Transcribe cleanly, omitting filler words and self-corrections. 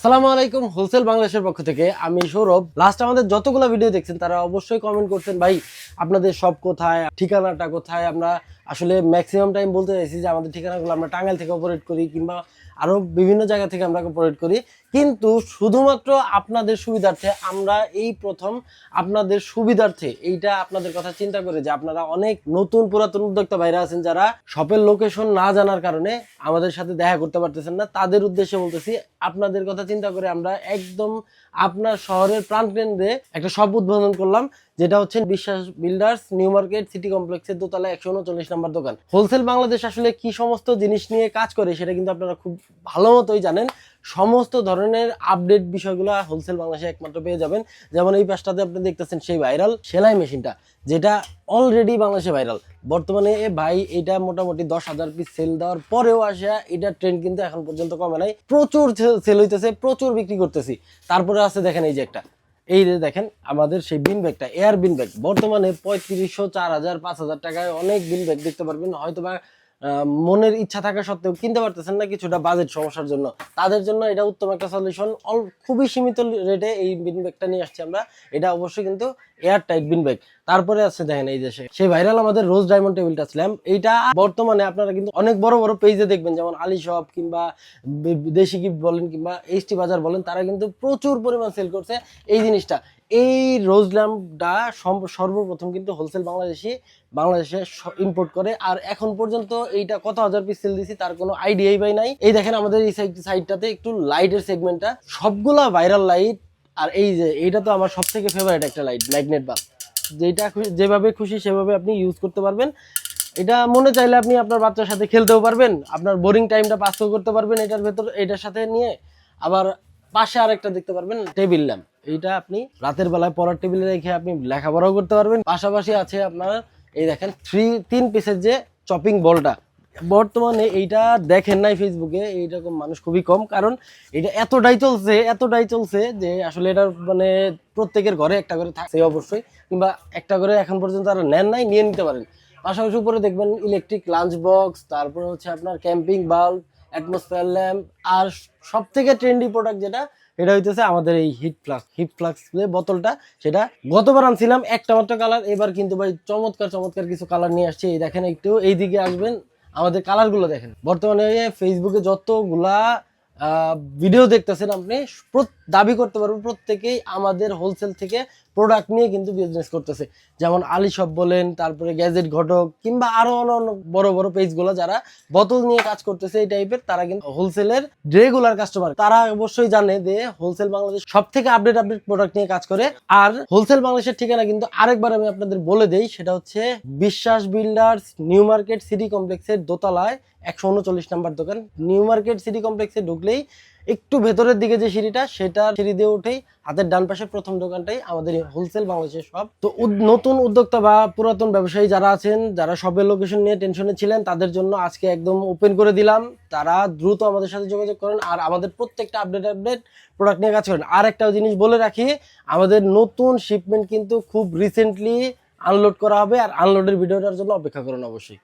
আসসালামু আলাইকুম। হোলসেল বাংলাদেশের পক্ষ থেকে আমি সৌরভ। লাস্ট আমাদের যতগুলো ভিডিও দেখছেন তারা অবশ্যই কমেন্ট করছেন, ভাই আপনাদের সব কোথায়, ঠিকানাটা কোথায়। আমরা আসলে ম্যাক্সিমাম টাইম বলতে চাইছি যে আমাদের ঠিকানাগুলো আমরা টাঙ্গাইল থেকে অপারেট করি কিংবা আরও বিভিন্ন জায়গা থেকে আমরা অপারেট করি, কিন্তু শুধুমাত্র আপনাদের সুবিধার্থে আমরা এই প্রথম আপনাদের সুবিধার্থে এইটা আপনাদের কথা চিন্তা করে যে আপনারা অনেক নতুন পুরাতন উদ্যোক্তা ভাইরা আছেন যারা শপের লোকেশন না জানার কারণে আমাদের সাথে দেখা করতে পারতেছেন না, তাদের উদ্দেশ্যে বলতেছি আপনাদের কথা চিন্তা করে আমরা একদম আপনার শহরের প্রাণকেন্দ্রে একটা শপ উদ্বোধন করলাম, যেটা হচ্ছে বিশ্বাস বিল্ডার্স নিউ মার্কেট সিটি কমপ্লেক্সের দোতলা 139 নম্বর দোকান। হোলসেল বাংলাদেশ আসলে কি সমস্ত জিনিস নিয়ে কাজ করে সেটা কিন্তু আপনারা খুব ভালো মতোই জানেন। সমস্ত ধরনের আপডেট বিষয়গুলো হোলসেল বাংলাদেশে একমাত্র পেয়ে যাবেন। যেমন এই পাশটাতে আপনি দেখতেছেন সেই ভাইরাল সেলাই মেশিনটা, যেটা অলরেডি বাংলাদেশে ভাইরাল। বর্তমানে ভাই এটা মোটামুটি 10,000 পিস সেল দেওয়ার পরেও আসে, এটা ট্রেন্ড কিন্তু এখন পর্যন্ত কমে নাই। প্রচুর সেল হইতেছে, প্রচুর বিক্রি করতেছি। তারপরে আছে দেখেন এই যে একটা, এই যে দেখেন আমাদের সেই বিন ব্যাগটা, এয়ার বিন ব্যাগ, বর্তমানে 3500, 4000, 5000 টাকায় অনেক বিন ব্যাগ দেখতে পারবেন। হয়তো বা মনের ইচ্ছা থাকা সত্ত্বেও কিনতে পারতেছেন না কিছুটা বাজেট সমস্যার জন্য, তাদের জন্য এটা উত্তম একটা সলিউশন। খুবই সীমিত রেটে এই বিন ব্যাগটা নিয়ে আসছি আমরা। এটা অবশ্যই কিন্তু এয়ার টাইট বিন ব্যাগ। তারপরে আছে দেখেন এই দেশে সেই ভাইরাল আমাদের রোজ ডায়মন্ড টেবিল টাচ ল্যাম্প। এইটা বর্তমানে আপনারা কিন্তু অনেক বড় বড় পেজে দেখবেন, যেমন আলী শপ কিংবা দেশি গিফট বলেন কিংবা এইচটি বাজার বলেন, তারা কিন্তু প্রচুর পরিমাণ সেল করছে এই জিনিসটা। এই রোজ ল্যাম্পটা সর্বপ্রথম কিন্তু হোলসেল বাংলাদেশে ইম্পোর্ট করে, আর এখন পর্যন্ত এইটা কত হাজার পিস সেল দিছি তার কোনো আইডিয়াই পাই নাই। এই দেখেন আমাদের এই সাইডটাতে একটু লাইটের সেগমেন্টটা, সবগুলা ভাইরাল লাইট। আর এই যে এইটা তো আমার সব থেকে ফেভারিট একটা লাইট, ম্যাগনেট বাল্ব, যেটা যেভাবে খুশি সেভাবে আপনি ইউজ করতে পারবেন। এটা মনে চাইলে আপনি আপনার বাচ্চার সাথে খেলতেও পারবেন, আপনার বোরিং টাইমটা পাসও করতে পারবেন এটার ভেতর, এটার সাথে নিয়ে। আবার পাশে আরেকটা দেখতে পারবেন টেবিল ল্যাম্প, এইটা আপনি রাতের বেলায় পড়ার টেবিলে রেখে আপনি লেখাপড়াও করতে পারবেন। পাশাপাশি আছে আপনার এই দেখেন 3 পিসের যে চপিং বলটা। বর্তমানে এইটা দেখেন নাই ফেসবুকে, এইরকম মানুষ খুবই কম, কারণ এটা এতটাই চলছে যে আসলে এটা মানে প্রত্যেকের ঘরে একটা করে থাকছে অবশ্যই, কিংবা একটা করে এখন পর্যন্ত আর নেন নাই, নিয়ে নিতে পারেন। পাশাপাশি উপরে দেখবেন ইলেকট্রিক লাঞ্চ বক্স, তারপরে হচ্ছে আপনার ক্যাম্পিং বাল্ব, অ্যাটমসফিয়ার ল্যাম্প, আর সব থেকে ট্রেন্ডি প্রোডাক্ট যেটা, এটা হইতেছে আমাদের এই হিট ফ্লাক্স যে বোতলটা। সেটা গতবার আনছিলাম একটা মাত্র কালার, এবার কিন্তু ভাই চমৎকার কিছু কালার নিয়ে আসছে। এই দেখেন, একটু এইদিকে আসবেন, আমাদের কালারগুলো দেখেন। বর্তমানে ফেসবুকে যতগুলা ভিডিও দেখতেছেন আপনি দাবি করতে পারবেন প্রত্যেকেই আমাদের হোলসেল থেকে প্রোডাক্ট নিয়ে কিন্তু বিজনেস করতেছে। যেমন আলী শপ বলেন, তারপরে গ্যাজেট ঘটক, কিংবা আরো অন্য বড় বড় পেজগুলো যারা বোতল নিয়ে কাজ করতেছে এই টাইপের, তারা কিন্তু হোলসেলের রেগুলার কাস্টমার। তারা অবশ্যই জানে যে হোলসেল বাংলাদেশ সব থেকে আপডেট প্রোডাক্ট নিয়ে কাজ করে। আর হোলসেল বাংলাদেশের ঠিকানা কিন্তু আরেকবার আমি আপনাদের বলে দেই, সেটা হচ্ছে বিশ্বাস বিল্ডার্স নিউ মার্কেট সিটি কমপ্লেক্সের দোতলায় 139 নাম্বার দোকান। নিউ মার্কেট সিটি কমপ্লেক্সে ঢুকলেই একটু ভেতরের দিকে যে সিঁড়িটা, সেটা সিঁড়ি দিয়ে উঠেই হাতের ডান পাশে প্রথম দোকানটাই আমাদের হোলসেল বাংলাদেশের সব। তো নতুন উদ্যোক্তা বা পুরাতন ব্যবসায়ী যারা আছেন, যারা শপের লোকেশন নিয়ে টেনশনে ছিলেন, তাদের জন্য আজকে একদম ওপেন করে দিলাম। তারা দ্রুত আমাদের সাথে যোগাযোগ করেন, আর আমাদের প্রত্যেকটা আপডেট প্রোডাক্ট নিয়ে কাজ করেন। আর একটা জিনিস বলে রাখি, আমাদের নতুন শিপমেন্ট কিন্তু খুব রিসেন্টলি আনলোড করা হবে, আর আনলোডের ভিডিওটার জন্য অপেক্ষা করুন অবশ্যই।